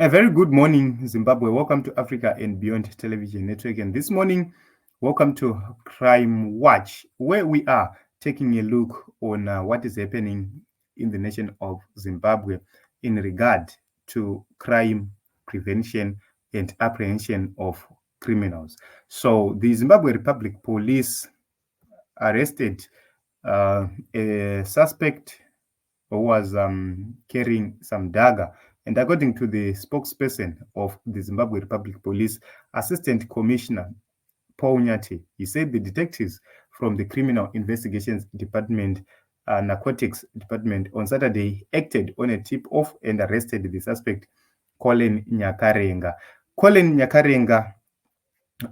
A very good morning, Zimbabwe. Welcome to Africa and Beyond Television Network. And this morning, welcome to Crime Watch, where we are taking a look on what is happening in the nation of Zimbabwe in regard to crime prevention and apprehension of criminals. So, the Zimbabwe Republic Police arrested a suspect who was carrying some dagger. And according to the spokesperson of the Zimbabwe Republic Police, Assistant Commissioner Paul Nyati, he said the detectives from the Criminal Investigations Department, Narcotics Department, on Saturday acted on a tip-off and arrested the suspect, Colin Nyakarenga. Colin Nyakarenga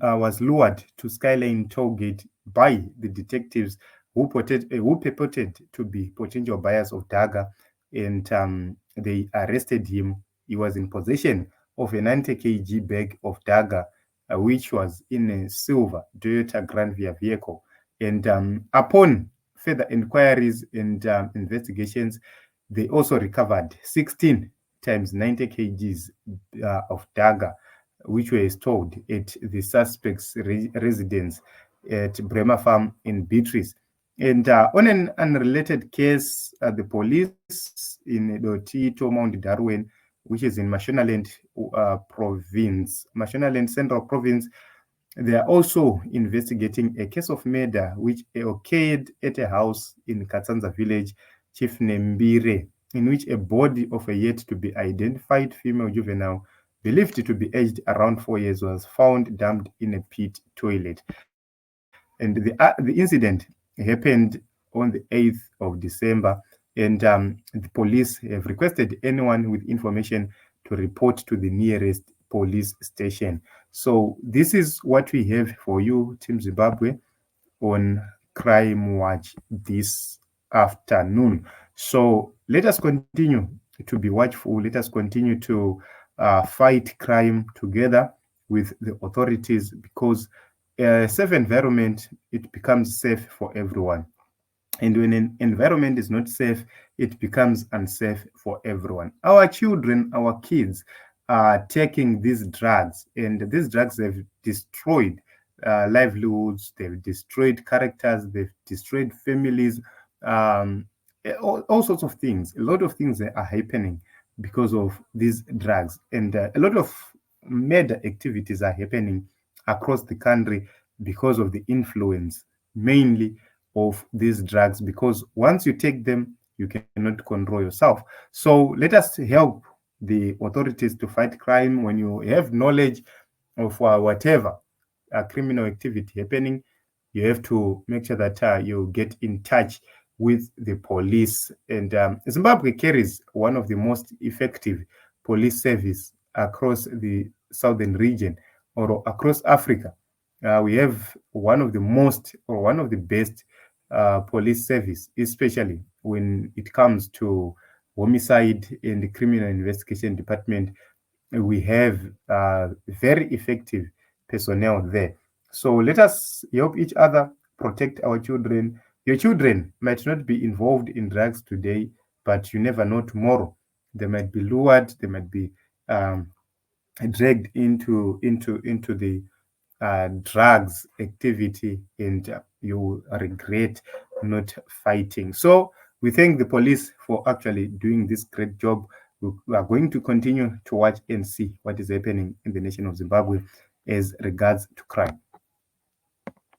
was lured to Skyline Tollgate by the detectives who purported to be potential buyers of dagger, and they arrested him. He was in possession of a 90 kg bag of dagger, which was in a silver Toyota Grand Via vehicle. And upon further inquiries and investigations, they also recovered 16 times 90 kgs of dagger, which were stored at the suspect's residence at Bremer Farm in Beatrice. And on an unrelated case, the police in Dotito, Mount Darwin, which is in Mashonaland province, Mashonaland Central Province, they are also investigating a case of murder which occurred at a house in Katsanza village, Chief Nembire, in which a body of a yet to be identified female juvenile believed to be aged around 4 years was found dumped in a pit toilet. And the incident happened on the 8th of December, and the police have requested anyone with information to report to the nearest police station. So this is what we have for you, Team Zimbabwe, on Crime Watch this afternoon. So let us continue to be watchful. Let us continue to fight crime together with the authorities, because a safe environment, it becomes safe for everyone. And when an environment is not safe, it becomes unsafe for everyone. Our children, our kids are taking these drugs, and these drugs have destroyed livelihoods, they've destroyed characters, they've destroyed families, all sorts of things. A lot of things are happening because of these drugs, and a lot of murder activities are happening across the country because of the influence, mainly of these drugs, because once you take them, you cannot control yourself. So let us help the authorities to fight crime. When you have knowledge of whatever criminal activity happening, you have to make sure that you get in touch with the police. And Zimbabwe carries one of the most effective police service across the southern region or across Africa. We have one of the most or one of the best police service, especially when it comes to homicide and the criminal investigation department. We have very effective personnel there. So let us help each other protect our children. Your children might not be involved in drugs today, but you never know tomorrow. They might be lured, they might be dragged into the drugs activity, and you regret not fighting. So we thank the police for actually doing this great job. We are going to continue to watch and see what is happening in the nation of Zimbabwe as regards to crime.